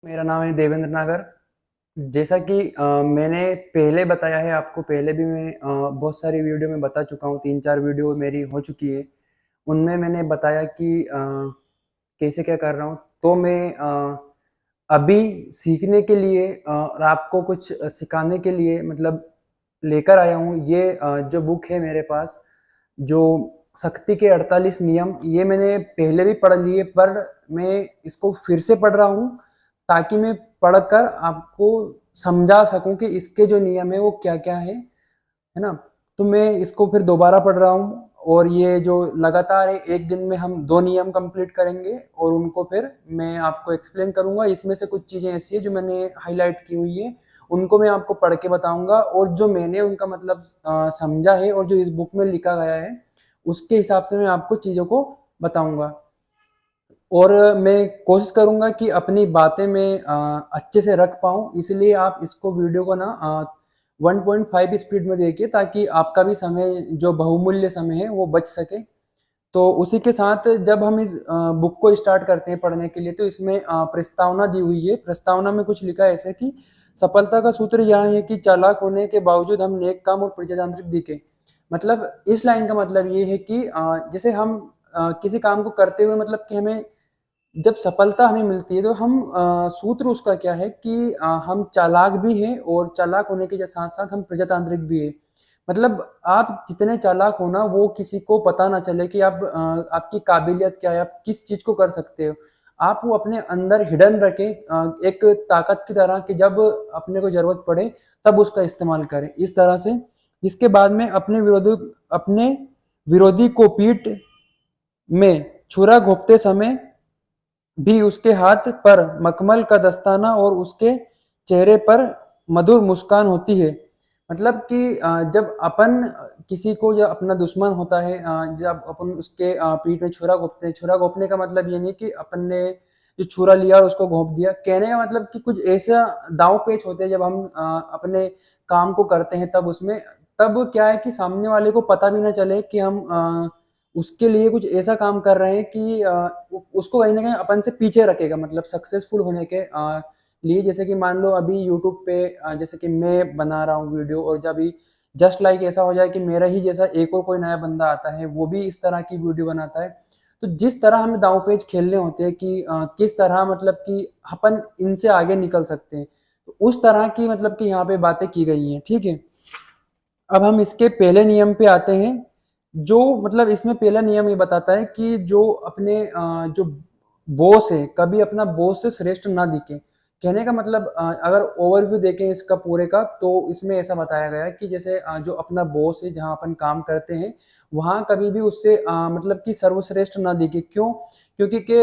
मेरा नाम है देवेंद्र नागर। जैसा कि मैंने पहले बताया है आपको, पहले भी मैं बहुत सारी वीडियो में बता चुका हूँ, 3-4 वीडियो मेरी हो चुकी है। उनमें मैंने बताया कि कैसे क्या कर रहा हूँ। तो मैं अभी सीखने के लिए और आपको कुछ सिखाने के लिए मतलब लेकर आया हूँ ये जो बुक है मेरे पास, जो शक्ति के 48 नियम। ये मैंने पहले भी पढ़ लिए, पर मैं इसको फिर से पढ़ रहा हूँ ताकि मैं पढ़कर आपको समझा सकूं कि इसके जो नियम है वो क्या क्या है ना। तो मैं इसको फिर दोबारा पढ़ रहा हूँ, और ये जो लगातार है, एक दिन में हम 2 नियम कंप्लीट करेंगे और उनको फिर मैं आपको एक्सप्लेन करूंगा। इसमें से कुछ चीजें ऐसी है जो मैंने हाईलाइट की हुई है, उनको मैं आपको पढ़ के बताऊंगा, और जो मैंने उनका मतलब समझा है और जो इस बुक में लिखा गया है उसके हिसाब से मैं आपको चीजों को बताऊंगा। और मैं कोशिश करूंगा कि अपनी बातें मैं अच्छे से रख पाऊं, इसलिए आप इसको वीडियो को ना 1.5 स्पीड में देखिए, ताकि आपका भी समय, जो बहुमूल्य समय है, वो बच सके। तो उसी के साथ जब हम इस बुक को स्टार्ट करते हैं पढ़ने के लिए, तो इसमें प्रस्तावना दी हुई है। प्रस्तावना में कुछ लिखा है ऐसे कि सफलता का सूत्र यह है कि चालाक होने के बावजूद हम नेक काम और प्रजातांत्रिक दिखे। मतलब इस लाइन का मतलब ये है कि जैसे हम किसी काम को करते हुए, मतलब कि हमें जब सफलता हमें मिलती है, तो हम सूत्र उसका क्या है कि हम चालाक भी हैं, और चालाक होने के साथ साथ हम प्रजातांत्रिक भी है। मतलब आप जितने चालाक हो ना, वो किसी को पता ना चले कि आप आपकी काबिलियत क्या है, आप किस चीज को कर सकते हो। आप वो अपने अंदर हिडन रखें, एक ताकत की तरह, कि जब अपने को जरूरत पड़े तब उसका इस्तेमाल करें, इस तरह से। इसके बाद में अपने विरोधी को पीठ में छुरा घोंपते समय भी उसके हाथ पर मखमल का दस्ताना और उसके चेहरे पर मधुर मुस्कान होती है। मतलब कि जब अपन किसी को, जब अपना दुश्मन होता है, जब अपन उसके पीठ में छुरा घोंपते हैं, छुरा घोंपने का मतलब ये नहीं कि अपन ने जो छुरा लिया और उसको घोंप दिया। कहने का मतलब कि कुछ ऐसा दांव पेच होते हैं जब हम अपने काम को करते हैं, तब उसमें, तब क्या है कि सामने वाले को पता भी ना चले कि हम उसके लिए कुछ ऐसा काम कर रहे हैं कि उसको कहीं ना कहीं अपन से पीछे रखेगा, मतलब सक्सेसफुल होने के लिए। जैसे कि मान लो अभी यूट्यूब पे जैसे कि मैं बना रहा हूँ वीडियो, और जब भी जस्ट लाइक ऐसा हो जाए कि मेरा ही जैसा एक और कोई नया बंदा आता है, वो भी इस तरह की वीडियो बनाता है, तो जिस तरह हमें दांव पेच खेलने होते हैं कि किस तरह मतलब कि अपन इनसे आगे निकल सकते हैं, तो उस तरह की मतलब कि यहाँ पे बातें की गई हैं। ठीक है, अब हम इसके पहले नियम पे आते हैं। जो मतलब इसमें पहला नियम ये बताता है कि जो अपने जो बॉस है, कभी अपना बॉस से श्रेष्ठ ना दिखे। कहने का मतलब अगर ओवरव्यू देखें इसका पूरे का, तो इसमें ऐसा बताया गया है कि जैसे जो अपना बॉस है, जहां अपन काम करते हैं, वहां कभी भी उससे मतलब कि सर्वश्रेष्ठ ना दिखे। क्यों? क्योंकि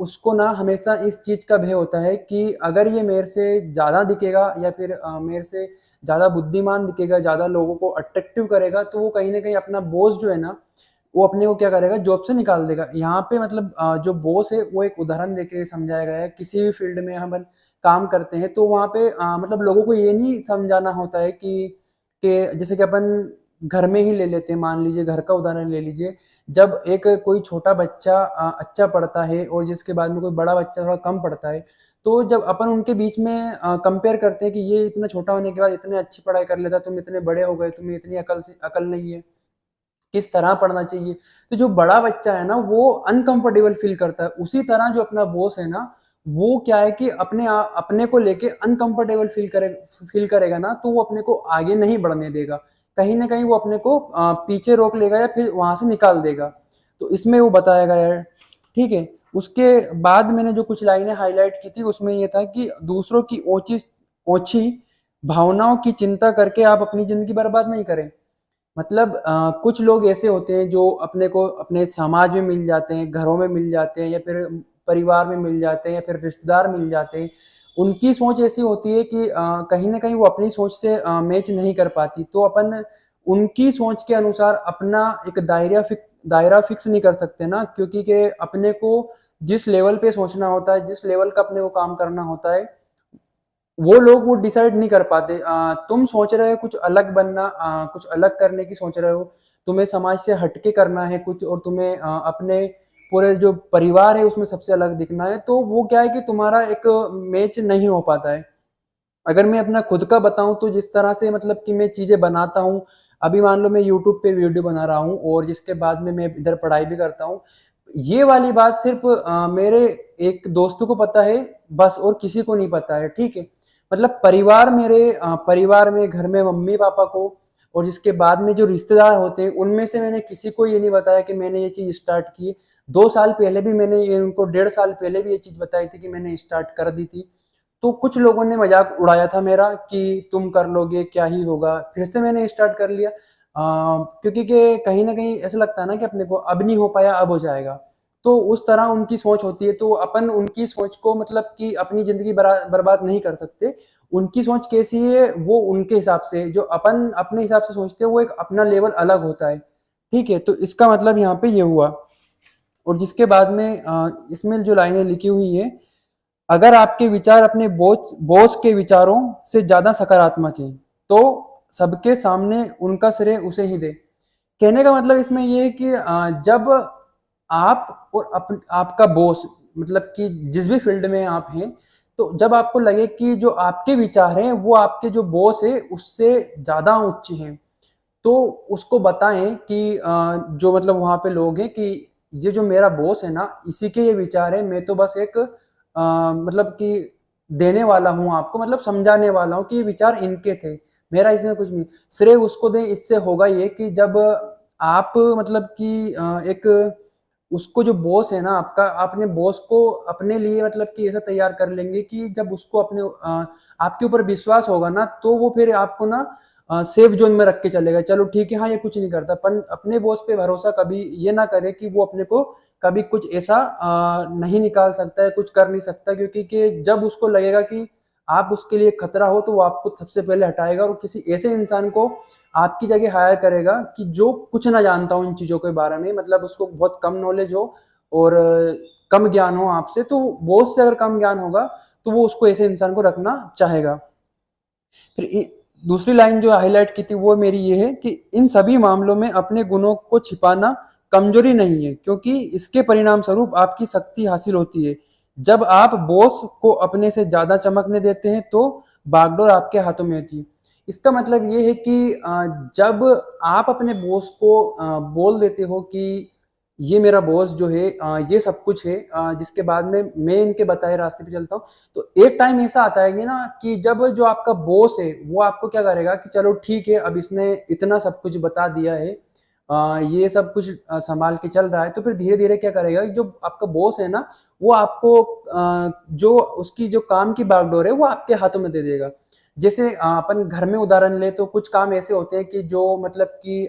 उसको ना हमेशा इस चीज का भय होता है कि अगर ये मेरे से ज्यादा दिखेगा, या फिर मेरे से ज्यादा बुद्धिमान दिखेगा, ज्यादा लोगों को अट्रैक्टिव करेगा, तो वो कहीं ना कहीं अपना बॉस जो है ना, वो अपने को क्या करेगा, जॉब से निकाल देगा। यहाँ पे मतलब जो बॉस है, वो एक उदाहरण देके समझाया गया है। किसी भी फील्ड में हम काम करते हैं, तो वहाँ पे मतलब लोगों को ये नहीं समझाना होता है कि जैसे कि अपन घर में ही ले लेते हैं, मान लीजिए घर का उदाहरण ले लीजिए। जब एक कोई छोटा बच्चा अच्छा पढ़ता है, और जिसके बाद में कोई बड़ा बच्चा थोड़ा कम पढ़ता है, तो जब अपन उनके बीच में कंपेयर करते हैं कि ये इतना छोटा होने के बाद इतने अच्छी पढ़ाई कर लेता, तुम इतने बड़े हो गए, तुम्हें इतनी अकल नहीं है, किस तरह पढ़ना चाहिए। तो जो बड़ा बच्चा है ना, वो अनकंफर्टेबल फील करता है। उसी तरह जो अपना बॉस है ना, वो क्या है कि अपने को लेके अनकंफर्टेबल फील करेगा ना, तो वो अपने को आगे नहीं बढ़ने देगा। कहीं ना कहीं वो अपने को पीछे रोक लेगा, या फिर वहां से निकाल देगा। तो इसमें वो बताया गया है। ठीक है, उसके बाद मैंने जो कुछ लाइनें हाईलाइट की थी, उसमें ये था कि दूसरों की ओछी ओछी भावनाओं की चिंता करके आप अपनी जिंदगी बर्बाद नहीं करें। मतलब कुछ लोग ऐसे होते हैं जो अपने को अपने समाज में मिल जाते हैं, घरों में मिल जाते हैं, या फिर परिवार में मिल जाते हैं, या फिर रिश्तेदार मिल जाते हैं। उनकी सोच ऐसी होती है कि कहीं ना कहीं वो अपनी सोच से मैच नहीं कर पाती। तो अपन उनकी सोच के अनुसार अपना एक दायरा फिक्स नहीं कर सकते ना, क्योंकि के अपने को जिस लेवल पे सोचना होता है, जिस लेवल का अपने को काम करना होता है, वो लोग वो डिसाइड नहीं कर पाते। तुम सोच रहे हो कुछ अलग बनना, कुछ अलग करने की सोच रहे हो, तुम्हें समाज से हटके करना है कुछ, और तुम्हें अपने पूरे जो परिवार है उसमें सबसे अलग दिखना है, तो वो क्या है कि तुम्हारा एक मैच नहीं हो पाता है। अगर मैं अपना खुद का बताऊं तो जिस तरह से मतलब कि मैं चीजें बनाता हूँ, अभी मान लो मैं यूट्यूब पे वीडियो बना रहा हूँ और जिसके बाद में मैं इधर पढ़ाई भी करता हूँ, ये वाली बात सिर्फ मेरे एक दोस्त को पता है बस, और किसी को नहीं पता है, ठीक है। मतलब परिवार मेरे परिवार में घर में मम्मी पापा को और जिसके बाद में जो रिश्तेदार होते हैं उनमें से मैंने किसी को ये नहीं बताया कि मैंने ये चीज स्टार्ट की। 2 साल पहले भी मैंने उनको 1.5 साल पहले भी ये चीज बताई थी कि मैंने स्टार्ट कर दी थी। तो कुछ लोगों ने मजाक उड़ाया था मेरा कि तुम कर लोगे क्या ही होगा, फिर से मैंने स्टार्ट कर लिया। क्योंकि के कहीं ना कहीं ऐसा लगता है ना कि अपने को अब नहीं हो पाया अब हो जाएगा, तो उस तरह उनकी सोच होती है, तो अपन उनकी सोच को मतलब कि अपनी जिंदगी बर्बाद नहीं कर सकते। उनकी सोच कैसी है वो उनके हिसाब से, जो अपन अपने हिसाब से सोचते हैं वो एक अपना लेवल अलग होता है, ठीक है। तो इसका मतलब यहाँ पे ये हुआ। और जिसके बाद में इसमें जो लाइनें लिखी हुई है, अगर आपके विचार अपने बॉस बॉस के विचारों से ज्यादा सकारात्मक है तो सबके सामने उनका श्रेय उसे ही दे। कहने का मतलब इसमें ये है कि जब आप और आपका बॉस, मतलब कि जिस भी फील्ड में आप हैं, तो जब आपको लगे कि जो आपके विचार हैं वो आपके जो बॉस है उससे ज्यादा उच्च हैं, तो उसको बताएं कि जो मतलब वहां पे लोग हैं कि ये जो मेरा बॉस है ना इसी के ये विचार है, मैं तो बस एक मतलब कि देने वाला हूँ आपको, मतलब समझाने वाला हूँ कि ये विचार इनके थे, मेरा इसमें कुछ नहीं। श्रेय उसको दें, इससे होगा ये कि जब आप मतलब कि एक उसको जो बॉस है ना आपका, अपने बॉस को अपने लिए मतलब कि ऐसा तैयार कर लेंगे कि जब उसको अपने आपके ऊपर विश्वास होगा ना तो वो फिर आपको ना सेफ जोन में रख के चलेगा, चलो ठीक है हाँ ये कुछ नहीं करता। पर अपने बॉस पे भरोसा कभी ये ना करे कि वो अपने को कभी कुछ ऐसा नहीं निकाल सकता है, कुछ कर नहीं सकता, क्योंकि कि जब उसको लगेगा कि आप उसके लिए खतरा हो तो वो आपको सबसे पहले हटाएगा और किसी ऐसे इंसान को आपकी जगह हायर करेगा कि जो कुछ ना जानता हो इन चीजों के बारे में, मतलब उसको बहुत कम नॉलेज हो और कम ज्ञान हो आपसे, तो बॉस से अगर कम ज्ञान होगा तो वो उसको ऐसे इंसान को रखना चाहेगा। फिर दूसरी लाइन जो हाईलाइट की थी वो मेरी ये है कि इन सभी मामलों में अपने गुणों को छिपाना कमजोरी नहीं है, क्योंकि इसके परिणाम स्वरूप आपकी शक्ति हासिल होती है। जब आप बॉस को अपने से ज्यादा चमकने देते हैं तो बागडोर आपके हाथों में होती है। इसका मतलब ये है कि जब आप अपने बॉस को बोल देते हो कि ये मेरा बॉस जो है ये सब कुछ है, जिसके बाद में मैं इनके बताए रास्ते पे चलता हूँ, तो एक टाइम ऐसा आता है ना कि जब जो आपका बॉस है वो आपको क्या करेगा कि चलो ठीक है अब इसने इतना सब कुछ बता दिया है, ये सब कुछ संभाल के चल रहा है, तो फिर धीरे धीरे क्या करेगा जो आपका बॉस है ना वो आपको जो उसकी जो काम की बागडोर है वो आपके हाथों में दे देगा। जैसे अपन घर में उदाहरण ले तो कुछ काम ऐसे होते हैं कि जो मतलब कि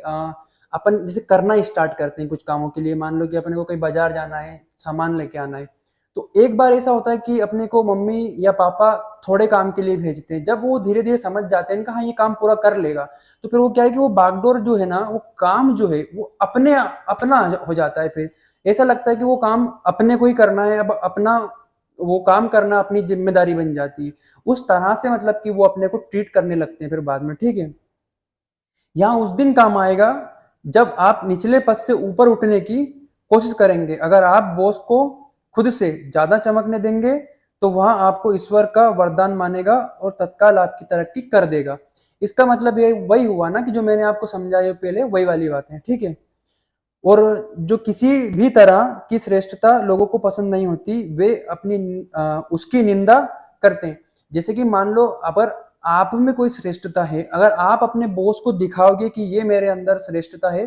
अपन जैसे करना स्टार्ट करते हैं कुछ कामों के लिए, मान लो कि अपने को कहीं बाजार जाना है सामान लेके आना है, तो एक बार ऐसा होता है कि अपने को मम्मी या पापा थोड़े काम के लिए भेजते हैं, जब वो धीरे धीरे समझ जाते हैं कहा ये काम पूरा कर लेगा, तो फिर वो क्या है कि वो बागडोर जो है ना वो काम जो है वो अपने अपना हो जाता है, फिर ऐसा लगता है कि वो काम अपने को ही करना है, अब अपना वो काम करना अपनी जिम्मेदारी बन जाती है। उस तरह से मतलब कि वो अपने को ट्रीट करने लगते हैं फिर बाद में, ठीक है। यहाँ उस दिन काम आएगा जब आप निचले पद से ऊपर उठने की कोशिश करेंगे। अगर आप बॉस को खुद से ज्यादा चमकने देंगे तो वहां आपको ईश्वर का वरदान मानेगा और तत्काल आपकी तरक्की कर देगा। इसका मतलब ये वही हुआ ना कि जो मैंने आपको समझाया पहले वही वाली बात है, ठीक है। और जो किसी भी तरह की श्रेष्ठता लोगों को पसंद नहीं होती, वे अपनी उसकी निंदा करते हैं। जैसे कि मान लो अगर आप में कोई श्रेष्ठता है, अगर आप अपने बॉस को दिखाओगे कि ये मेरे अंदर श्रेष्ठता है,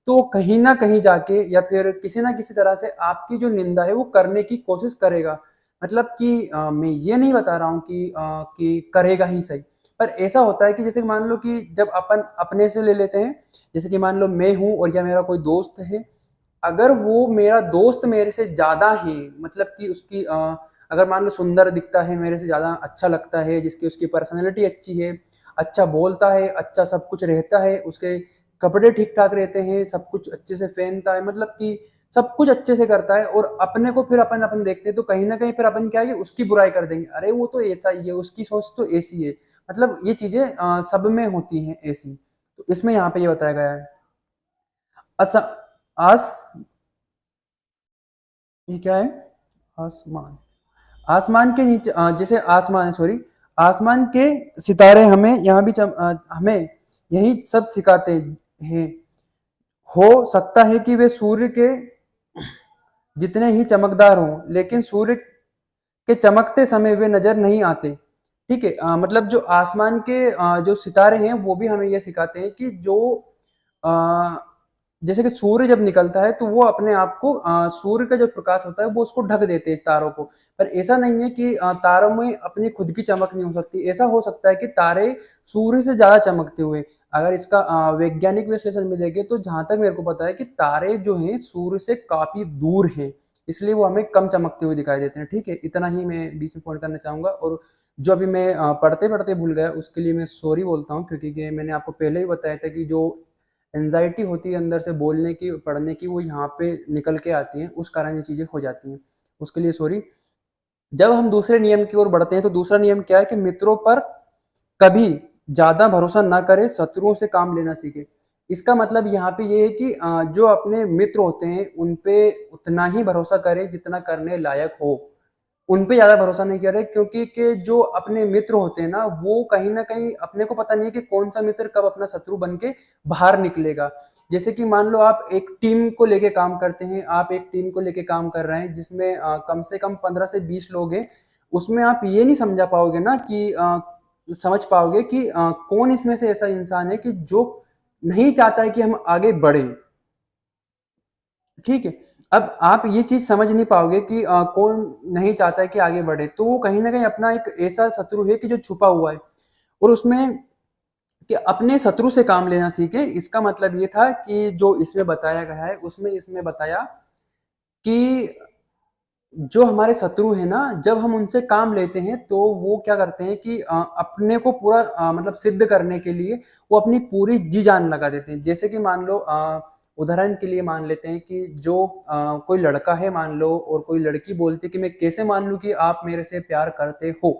तो वो कहीं ना कहीं जाके या फिर किसी ना किसी तरह से आपकी जो निंदा है वो करने की कोशिश करेगा। मतलब कि मैं ये नहीं बता रहा हूँ कि करेगा ही सही, पर ऐसा होता है कि जैसे मान लो कि जब अपन अपने से ले लेते हैं, जैसे कि मान लो मैं हूं और या मेरा कोई दोस्त है, अगर वो मेरा दोस्त मेरे से ज्यादा है, मतलब कि उसकी अगर मान लो सुंदर दिखता है, मेरे से ज्यादा अच्छा लगता है, जिसकी उसकी पर्सनैलिटी अच्छी है, अच्छा बोलता है, अच्छा सब कुछ रहता है, उसके कपड़े ठीक ठाक रहते हैं, सब कुछ अच्छे से पहनता है, मतलब कि सब कुछ अच्छे से करता है, और अपने को फिर अपन अपन देखते हैं तो कहीं ना कहीं फिर अपन क्या है कि उसकी बुराई कर देंगे, अरे वो तो ऐसा ही है, उसकी सोच तो ऐसी है। मतलब ये चीजें सब में होती हैं ऐसी। तो इसमें यहाँ पे ये बताया गया है। अस, अस ये क्या है? आसमान। आसमान के नीचे जैसे आसमान, सॉरी, आसमान के सितारे हमें यहाँ भी हमें यही सब सिखाते हैं। हो सकता है कि वे सूर्य के जितने ही चमकदार हों, लेकिन सूर्य के चमकते समय वे नजर नहीं आते। ठीक है, मतलब जो आसमान के जो सितारे हैं वो भी हमें ये सिखाते हैं कि जो अ, जैसे कि सूर्य जब निकलता है तो वो अपने आप को सूर्य का जो प्रकाश होता है वो उसको ढक देते हैं तारों को। पर ऐसा नहीं है कि तारों में अपनी खुद की चमक नहीं हो सकती। ऐसा हो सकता है कि तारे सूर्य से ज्यादा चमकते हुए, अगर इसका वैज्ञानिक विश्लेषण में देखें तो जहां तक मेरे को पता है कि तारे जो हैं सूर्य से काफी दूर हैं, इसलिए वो हमें कम चमकते हुए दिखाई देते हैं। ठीक है, इतना ही मैं बीच में पॉइंट करना चाहूंगा। और जो अभी मैं पढ़ते पढ़ते भूल गया उसके लिए मैं सॉरी बोलता हूँ, क्योंकि मैंने आपको पहले ही बताया था कि जो एंजाइटी होती है अंदर से बोलने की, पढ़ने की, वो यहाँ पे निकल के आती है, उस कारण ये चीजें हो जाती हैं। उसके लिए सॉरी। जब हम दूसरे नियम की ओर बढ़ते हैं तो दूसरा नियम क्या है कि मित्रों पर कभी ज्यादा भरोसा ना करे, शत्रुओं से काम लेना सीखे। इसका मतलब यहाँ पे ये है कि जो अपने मित्र होते हैं उन पे उतना ही भरोसा करें जितना करने लायक हो। उन पे ज्यादा भरोसा नहीं कर रहे, क्योंकि के जो अपने मित्र होते हैं ना वो कहीं ना कहीं अपने को पता नहीं है कि कौन सा मित्र कब अपना शत्रु बन के बाहर निकलेगा। जैसे कि मान लो आप एक टीम को लेके काम करते हैं, आप एक टीम को लेके काम कर रहे हैं जिसमें कम से कम 15 से 20 लोग हैं। उसमें आप ये नहीं समझा पाओगे ना कि समझ पाओगे कि कौन इसमें से ऐसा इंसान है कि जो नहीं चाहता है कि हम आगे बढ़े। ठीक है, अब आप ये चीज समझ नहीं पाओगे कि कौन नहीं चाहता है कि आगे बढ़े, तो वो कहीं ना कहीं अपना एक ऐसा शत्रु है कि जो छुपा हुआ है। और उसमें कि अपने शत्रु से काम लेना सीखे, इसका मतलब ये था कि जो इसमें बताया गया है उसमें इसमें बताया कि जो हमारे शत्रु है ना, जब हम उनसे काम लेते हैं तो वो क्या करते हैं कि अपने को पूरा मतलब सिद्ध करने के लिए वो अपनी पूरी जी जान लगा देते हैं। जैसे कि मान लो उदाहरण के लिए मान लेते हैं कि जो कोई लड़का है मान लो, और कोई लड़की बोलती है कि मैं कैसे मान लूं कि आप मेरे से प्यार करते हो।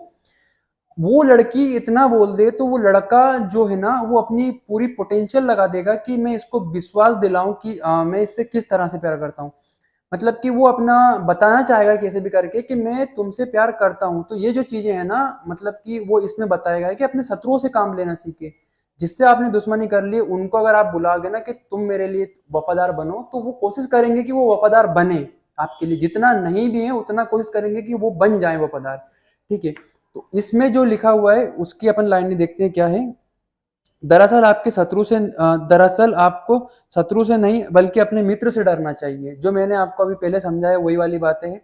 वो लड़की इतना बोल दे तो वो लड़का जो है ना वो अपनी पूरी पोटेंशियल लगा देगा कि मैं इसको विश्वास दिलाऊं कि मैं इससे किस तरह से प्यार करता हूँ। मतलब कि वो अपना बताना चाहेगा कैसे भी करके कि मैं तुमसे प्यार करता हूँ। तो ये जो चीजें हैं ना, मतलब कि वो इसमें बताया गया है कि अपने शत्रुओं से काम लेना सीखे। जिससे आपने दुश्मनी कर ली उनको अगर आप बुलाओगे ना कि तुम मेरे लिए वफादार बनो, तो वो कोशिश करेंगे कि वो वफादार बने आपके लिए। जितना नहीं भी है उतना कोशिश करेंगे कि वो बन जाए वफादार। ठीक है, तो इसमें जो लिखा हुआ है उसकी अपन लाइन देखते हैं क्या है। दरअसल आपके शत्रु से दरअसल आपको शत्रु से नहीं बल्कि अपने मित्र से डरना चाहिए। जो मैंने आपको अभी पहले समझाया वही वाली बातें हैं।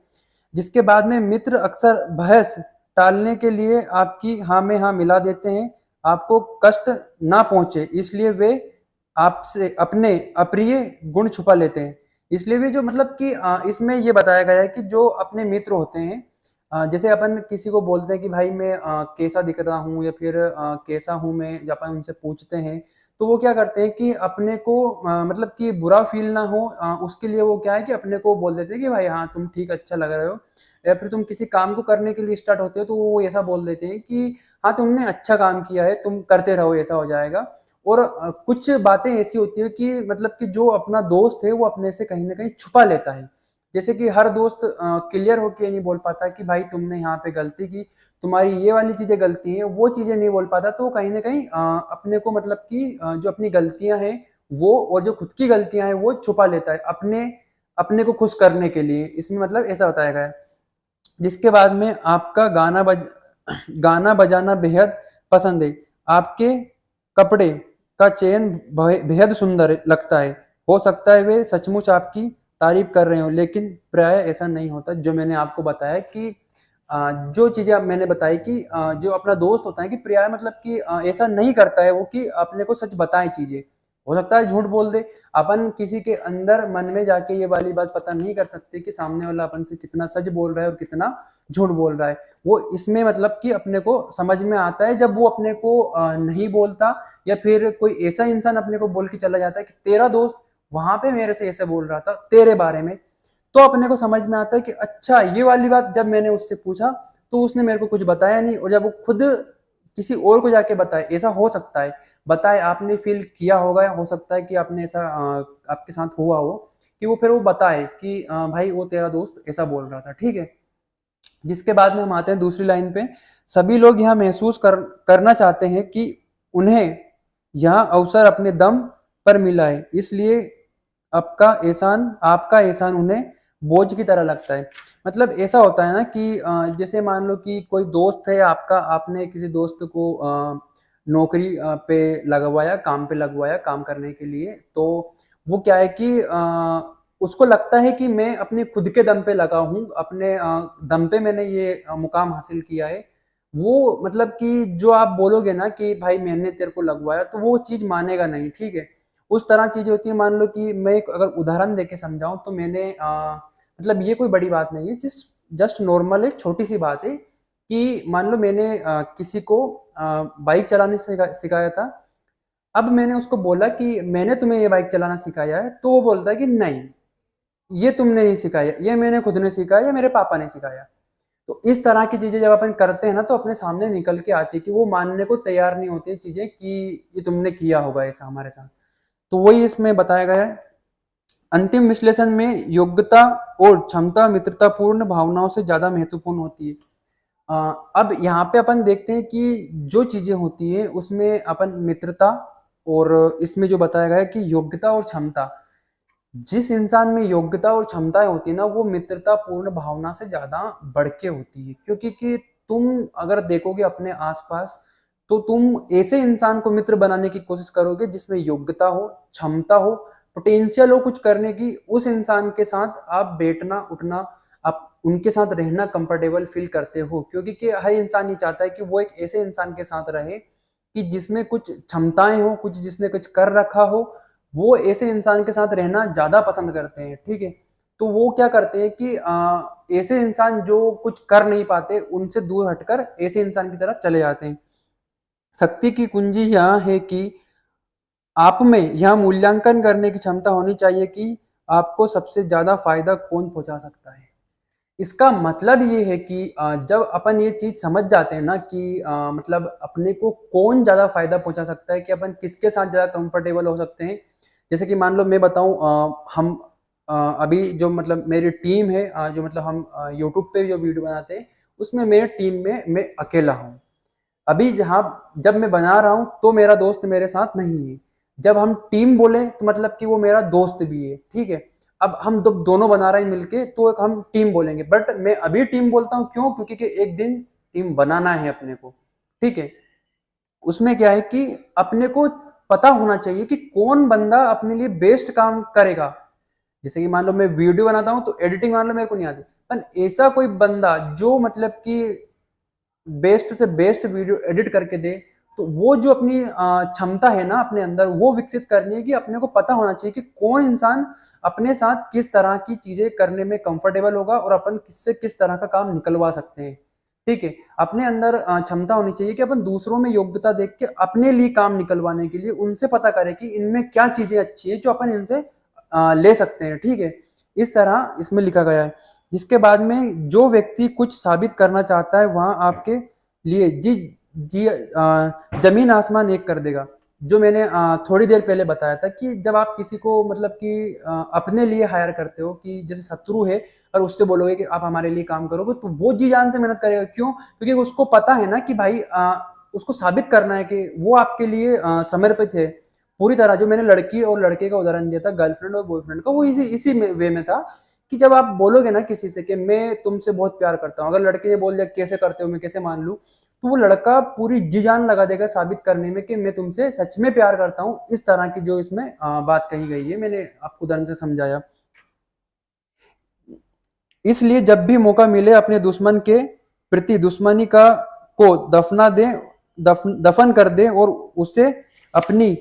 जिसके बाद में मित्र अक्सर बहस टालने के लिए आपकी हाँ में हाँ मिला देते हैं, आपको कष्ट ना पहुंचे इसलिए वे आपसे अपने अप्रिय गुण छुपा लेते हैं। इसलिए भी जो मतलब कि इसमें ये बताया गया है कि जो अपने मित्र होते हैं, जैसे अपन किसी को बोलते हैं कि भाई मैं कैसा दिख रहा हूँ या फिर कैसा हूँ मैं, या अपन उनसे पूछते हैं तो वो क्या करते हैं कि अपने को मतलब कि बुरा फील ना हो उसके लिए वो क्या है कि अपने को बोल देते हैं कि भाई हाँ तुम ठीक अच्छा लग रहे हो। या फिर तुम किसी काम को करने के लिए स्टार्ट होते हो तो वो ऐसा बोल देते हैं कि हाँ तुमने अच्छा काम किया है, तुम करते रहो, ऐसा हो जाएगा। और कुछ बातें ऐसी होती है कि मतलब कि जो अपना दोस्त है वो अपने से कहीं ना कहीं छुपा लेता है। जैसे कि हर दोस्त क्लियर होके नहीं बोल पाता कि भाई तुमने यहाँ पे गलती की, तुम्हारी ये वाली चीजें गलती है, वो चीजें नहीं बोल पाता। तो कहीं ना कहीं अपने को मतलब कि जो अपनी गलतियां हैं वो, और जो खुद की गलतियां हैं वो छुपा लेता है अपने अपने को खुश करने के लिए। इसमें मतलब ऐसा बताया गया है। जिसके बाद में आपका गाना बजाना बेहद पसंद है, आपके कपड़े का चयन बेहद सुंदर लगता है। हो सकता है वे सचमुच आपकी तारीफ कर रहे हो, लेकिन प्राय ऐसा नहीं होता। जो मैंने आपको बताया कि जो चीजें मैंने बताई कि जो अपना दोस्त होता है कि प्राय मतलब कि ऐसा नहीं करता है वो कि अपने को सच बताए चीजें। हो सकता है झूठ बोल दे। अपन किसी के अंदर मन में जाके ये वाली बात पता नहीं कर सकते कि सामने वाला अपन से कितना सच बोल रहा है और कितना झूठ बोल रहा है। वो इसमें मतलब कि अपने को समझ में आता है जब वो अपने को नहीं बोलता, या फिर कोई ऐसा इंसान अपने को बोल के चला जाता है कि तेरा दोस्त वहां पे मेरे से ऐसे बोल रहा था तेरे बारे में। तो अपने को समझ में आता है कि अच्छा ये वाली बात जब मैंने उससे पूछा तो उसने मेरे को कुछ बताया नहीं, और जब वो खुद किसी और को जाके बताए, ऐसा हो सकता है बताए आपने फील किया होगा, या हो सकता है कि आपने ऐसा आपके साथ हुआ हो कि वो फिर वो बताए कि भाई वो तेरा दोस्त ऐसा बोल रहा था, ठीक है। जिसके बाद में हम आते हैं दूसरी लाइन पे, सभी लोग यहाँ महसूस करना चाहते हैं कि उन्हें यहाँ अवसर अपने दम पर मिला है, इसलिए आपका एहसान उन्हें बोझ की तरह लगता है। मतलब ऐसा होता है ना कि जैसे मान लो कि कोई दोस्त है आपका, आपने किसी दोस्त को नौकरी पे लगवाया, काम पे लगवाया काम करने के लिए, तो वो क्या है कि उसको लगता है कि मैं अपने खुद के दम पे लगा हूँ, अपने दम पे मैंने ये मुकाम हासिल किया है। वो मतलब कि जो आप बोलोगे ना कि भाई मैंने तेरे को लगवाया, तो वो चीज मानेगा नहीं, ठीक है। उस तरह चीजें होती है। मान लो कि मैं एक अगर उदाहरण देके समझाऊं तो मैंने मतलब ये कोई बड़ी बात नहीं है, जस्ट नॉर्मल है, छोटी सी बात है कि मान लो मैंने किसी को बाइक चलाने सिखाया था। अब मैंने उसको बोला कि मैंने तुम्हें ये बाइक चलाना सिखाया है, तो वो बोलता है कि नहीं, ये तुमने नहीं सिखाया, ये मैंने खुद ने सिखाया, ये मेरे पापा ने सिखाया। तो इस तरह की चीजें जब अपन करते हैं ना, तो अपने सामने निकल के आती है कि वो मानने को तैयार नहीं होती चीजें कि ये तुमने किया होगा ऐसा हमारे साथ। तो वही इसमें बताया गया है। अंतिम विश्लेषण में योग्यता और क्षमता मित्रतापूर्ण भावनाओं से ज्यादा महत्वपूर्ण होती है। अब यहाँ पे अपन देखते हैं कि जो चीजें होती है उसमें अपन मित्रता, और इसमें जो बताया गया है कि योग्यता और क्षमता, जिस इंसान में योग्यता और क्षमताएं होती है ना, वो मित्रता पूर्ण भावना से ज्यादा बढ़ के होती है। क्योंकि कि तुम अगर देखोगे अपने आसपास, तो तुम ऐसे इंसान को मित्र बनाने की कोशिश करोगे जिसमें योग्यता हो, क्षमता हो, पोटेंशियल हो कुछ करने की। उस इंसान के साथ आप बैठना उठना, आप उनके साथ रहना कंफर्टेबल फील करते हो। क्योंकि कि हर इंसान ये चाहता है कि वो एक ऐसे इंसान के साथ रहे कि जिसमें कुछ क्षमताएं हो, कुछ जिसने कुछ कर रखा हो। वो ऐसे इंसान के साथ रहना ज्यादा पसंद करते हैं, ठीक है। तो वो क्या करते हैं कि ऐसे इंसान जो कुछ कर नहीं पाते उनसे दूर हटकर ऐसे इंसान की तरफ चले जाते हैं। शक्ति की कुंजी यहाँ है कि आप में यह मूल्यांकन करने की क्षमता होनी चाहिए कि आपको सबसे ज्यादा फायदा कौन पहुंचा सकता है। इसका मतलब ये है कि जब अपन ये चीज समझ जाते हैं ना कि मतलब अपने को कौन ज्यादा फायदा पहुंचा सकता है, कि अपन किसके साथ ज्यादा कंफर्टेबल हो सकते हैं। जैसे कि मान लो मैं बताऊं, हम अभी जो मतलब मेरी टीम है, जो मतलब हम यूट्यूब पे जो वीडियो बनाते हैं, उसमें मेरे टीम में मैं अकेला हूँ। अभी जहाँ जब मैं बना रहा हूँ तो मेरा दोस्त मेरे साथ नहीं है। जब हम टीम बोले तो मतलब कि वो मेरा दोस्त भी है, ठीक है। अब हम दोनों बना रहे हैं मिलके, तो एक हम टीम बोलेंगे। बट मैं अभी टीम बोलता हूँ, क्यों? क्योंकि कि एक दिन टीम बनाना है अपने को, ठीक है। उसमें क्या है कि अपने को पता होना चाहिए कि कौन बंदा अपने लिए बेस्ट काम करेगा। जैसे कि मान लो मैं वीडियो बनाता हूँ तो एडिटिंग मान लो मेरे को नहीं आती, पर ऐसा कोई बंदा जो मतलब कि बेस्ट से बेस्ट वीडियो एडिट करके दे, तो वो जो अपनी क्षमता है ना अपने अंदर, वो विकसित करनी है। कि अपने को पता होना चाहिए कि कौन इंसान अपने साथ किस तरह की चीजें करने में कंफर्टेबल होगा और अपन किससे किस तरह का काम निकलवा सकते हैं, ठीक है। अपने अंदर क्षमता होनी चाहिए कि अपन दूसरों में योग्यता देख के अपने लिए काम निकलवाने के लिए उनसे पता करें कि इनमें क्या चीजें अच्छी है जो अपन इनसे ले सकते हैं, ठीक है। इस तरह इसमें लिखा गया है। जिसके बाद में जो व्यक्ति कुछ साबित करना चाहता है वहां आपके लिए जी जी जमीन आसमान एक कर देगा। जो मैंने थोड़ी देर पहले बताया था कि जब आप किसी को मतलब कि अपने लिए हायर करते हो, कि जैसे शत्रु है और उससे बोलोगे कि आप हमारे लिए काम करोगे, तो वो जी जान से मेहनत करेगा। क्यों? क्योंकि उसको पता है ना कि भाई उसको साबित करना है कि वो आपके लिए समर्पित है पूरी तरह। जो मैंने लड़की और लड़के का उदाहरण दिया था, गर्लफ्रेंड और बॉयफ्रेंड का, वो इसी इसी वे में था कि जब आप बोलोगे ना किसी से कि मैं तुमसे बहुत प्यार करता हूँ, अगर लड़के ने बोल दिया कैसे करते हो, मैं कैसे मान लूं, तो वो लड़का पूरी जी जान लगा देगा साबित करने में कि मैं तुमसे सच में प्यार करता हूँ। इस तरह की जो इसमें बात कही गई है, मैंने आपको उदाहरण से समझाया। इसलिए जब भी मौका मिले अपने दुश्मन के प्रति दुश्मनी का को दफन कर दे और उसे अपनी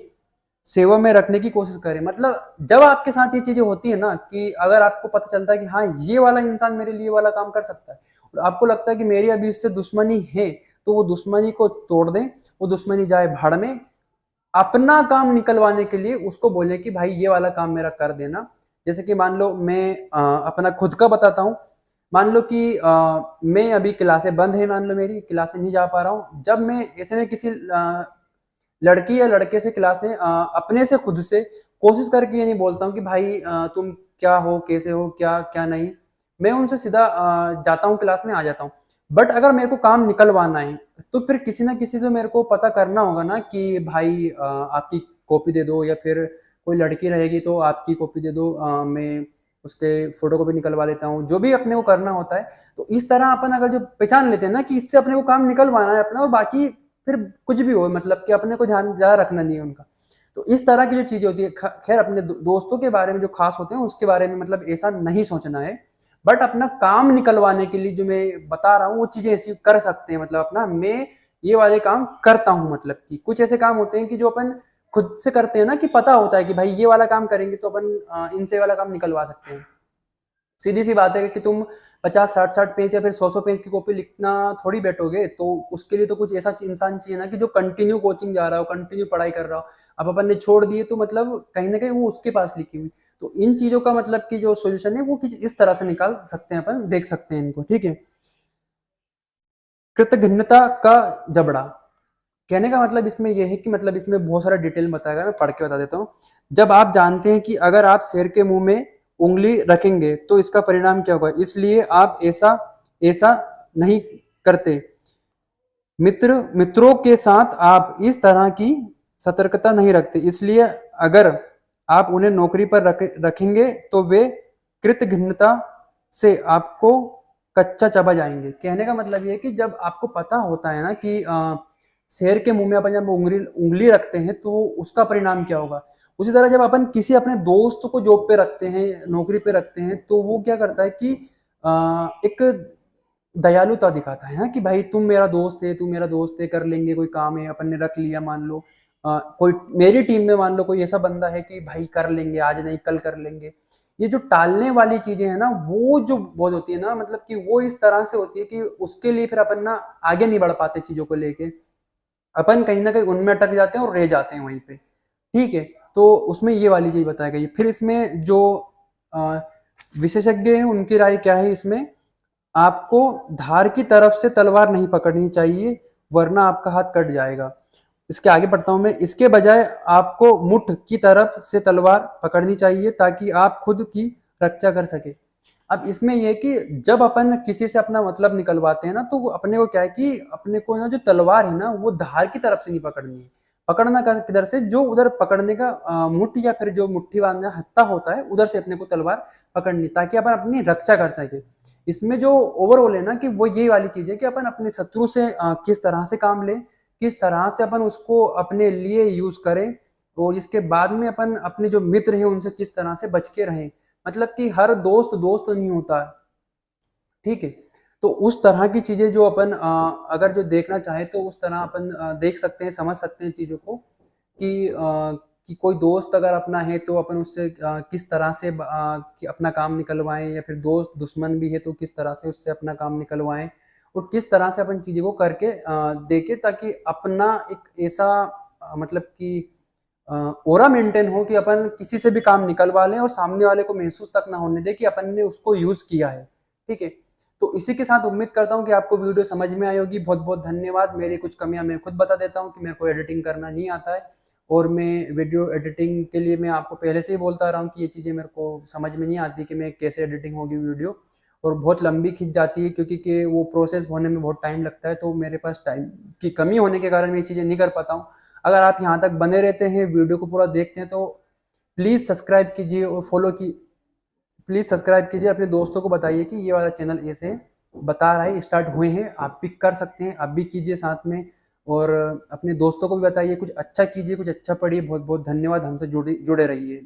सेवा में रखने की कोशिश करें। मतलब जब आपके साथ ये चीजें होती है ना, कि अगर आपको पता चलता है कि हाँ ये वाला इंसान मेरे लिए वाला काम कर सकता है, और आपको लगता है कि मेरी अभी इससे दुश्मनी है, तो वो दुश्मनी को तोड़ दें, वो दुश्मनी जाए भाड़ में। अपना काम निकलवाने के लिए उसको बोले कि भाई ये वाला काम मेरा कर देना। जैसे कि मान लो मैं अपना खुद का बताता हूँ। मान लो कि मैं अभी क्लासें बंद है, मान लो मेरी क्लासें नहीं जा पा रहा हूँ। जब मैं ऐसे में किसी लड़की या लड़के से क्लास में अपने से खुद से कोशिश करके ये नहीं बोलता हूँ कि भाई तुम क्या हो, कैसे हो, क्या क्या नहीं, मैं उनसे सीधा जाता हूँ क्लास में, आ जाता हूँ। बट अगर मेरे को काम निकलवाना है तो फिर किसी ना किसी से मेरे को पता करना होगा ना कि भाई आपकी कॉपी दे दो, या फिर कोई लड़की रहेगी तो आपकी कॉपी दे दो, मैं उसके फोटो कॉपी निकलवा लेता हूँ, जो भी अपने को करना होता है। तो इस तरह अपन अगर जो पहचान लेते हैं ना कि इससे अपने को काम निकलवाना है अपना, और बाकी फिर कुछ भी हो, मतलब कि अपने को ध्यान ज़्यादा रखना नहीं है उनका। तो इस तरह की जो चीज़ें होती है, खैर अपने दोस्तों के बारे में जो खास होते हैं उसके बारे में मतलब ऐसा नहीं सोचना है। बट अपना काम निकलवाने के लिए जो मैं बता रहा हूँ वो चीज़ें ऐसी कर सकते हैं, मतलब अपना मैं ये वाले काम करता हूँ। मतलब कि कुछ ऐसे काम होते हैं कि जो अपन खुद से करते हैं ना, कि पता होता है कि भाई ये वाला काम करेंगे तो अपन इनसे वाला काम निकलवा सकते हैं। सीधी सी बात है कि तुम 50-60 पेज या फिर 100 पेज की कॉपी लिखना थोड़ी बैठोगे, तो उसके लिए तो कुछ ऐसा इंसान चाहिए ना कि जो कंटिन्यू कोचिंग जा रहा हो, कंटिन्यू पढ़ाई कर रहा हो। अब अपन ने छोड़ दिए तो मतलब कहीं ना कहीं वो उसके पास लिखी हुई। तो इन चीजों का मतलब कि जो सोल्यूशन है वो कुछ इस तरह से निकाल सकते हैं, अपन देख सकते हैं इनको, ठीक है। कृतघ्नता का जबड़ा, कहने का मतलब इसमें यह है कि मतलब इसमें बहुत सारा डिटेल बताएगा, मैं पढ़ के बता देता हूँ। जब आप जानते हैं कि अगर आप शेर के मुंह में उंगली रखेंगे तो इसका परिणाम क्या होगा, इसलिए आप ऐसा ऐसा नहीं करते। मित्रों के साथ आप इस तरह की सतर्कता नहीं रखते, इसलिए अगर आप उन्हें नौकरी पर रखेंगे तो वे कृतघ्नता से आपको कच्चा चबा जाएंगे। कहने का मतलब ये है कि जब आपको पता होता है ना कि शेर के मुंह में अपन जब उंगली उंगली रखते हैं तो उसका परिणाम क्या होगा, उसी तरह जब अपन किसी अपने दोस्त को जॉब पे रखते हैं, नौकरी पे रखते हैं, तो वो क्या करता है कि एक दयालुता दिखाता है, कि भाई तुम मेरा दोस्त है, तू मेरा दोस्त है, कर लेंगे, कोई काम है अपन ने रख लिया, मान लो कोई मेरी टीम में मान लो कोई ऐसा बंदा है कि भाई कर लेंगे, आज नहीं कल कर लेंगे। ये जो टालने वाली चीजें है ना, वो जो बहुत होती है ना, मतलब कि वो इस तरह से होती है कि उसके लिए फिर अपन ना आगे नहीं बढ़ पाते चीजों को लेके, अपन कहीं ना कहीं उनमें अटक जाते हैं और रह जाते हैं वहीं पे, ठीक है। तो उसमें ये वाली चीज बताई गई। फिर इसमें जो अ, विशेषज्ञ हैं उनकी राय क्या है इसमें, आपको धार की तरफ से तलवार नहीं पकड़नी चाहिए वरना आपका हाथ कट जाएगा। इसके आगे पढ़ता हूं मैं, इसके बजाय आपको मुठ की तरफ से तलवार पकड़नी चाहिए ताकि आप खुद की रक्षा कर सके। अब इसमें यह कि जब अपन किसी से अपना मतलब निकलवाते हैं ना, तो अपने को क्या है कि अपने को ना जो तलवार है ना वो धार की तरफ से नहीं पकड़नी है। पकड़ना किधर से, जो उधर पकड़ने का मुट्ठी या फिर जो मुट्ठी बांधना हत्ता होता है उधर से अपने को तलवार पकड़नी, ताकि अपन अपनी रक्षा कर सके। इसमें जो ओवरऑल है ना कि वो ये वाली चीज है कि अपन अपने शत्रु से किस तरह से काम लें, किस तरह से अपन उसको अपने लिए यूज करें, और इसके बाद में अपन अपने जो मित्र हैं उनसे किस तरह से बच के रहें। मतलब कि हर दोस्त दोस्त नहीं होता, ठीक है। तो उस तरह की चीजें जो अपन अगर जो देखना चाहे तो उस तरह अपन देख सकते हैं, समझ सकते हैं चीजों को कि कोई दोस्त अगर अपना है तो अपन उससे किस तरह से कि अपना काम निकलवाएं, या फिर दोस्त दुश्मन भी है तो किस तरह से उससे अपना काम निकलवाएं, और किस तरह से अपन चीजों को करके देखें, ताकि अपना एक ऐसा मतलब कि ओरा मेंटेन हो कि अपन किसी से भी काम निकलवा लें और सामने वाले को महसूस तक ना होने दे कि अपन ने उसको यूज किया है, ठीक है। तो इसी के साथ उम्मीद करता हूँ कि आपको वीडियो समझ में आई होगी। बहुत बहुत धन्यवाद। मेरी कुछ कमियां मैं खुद बता देता हूँ कि मेरे को एडिटिंग करना नहीं आता है, और मैं वीडियो एडिटिंग के लिए मैं आपको पहले से ही बोलता रहा हूँ कि ये चीज़ें मेरे को समझ में नहीं आती कि मैं कैसे एडिटिंग होगी वीडियो, और बहुत लंबी खिंच जाती है क्योंकि कि वो प्रोसेस होने में बहुत टाइम लगता है, तो मेरे पास टाइम की कमी होने के कारण मैं ये चीज़ें नहीं कर पाता हूँ। अगर आप यहाँ तक बने रहते हैं, वीडियो को पूरा देखते हैं, तो प्लीज़ सब्सक्राइब कीजिए और फॉलो की प्लीज़ सब्सक्राइब कीजिए, अपने दोस्तों को बताइए कि ये वाला चैनल ऐसे बता रहा है, स्टार्ट हुए हैं, आप भी कर सकते हैं, आप भी कीजिए साथ में, और अपने दोस्तों को भी बताइए, कुछ अच्छा कीजिए, कुछ अच्छा पढ़िए। बहुत बहुत धन्यवाद, हमसे जुड़े जुड़े रहिए।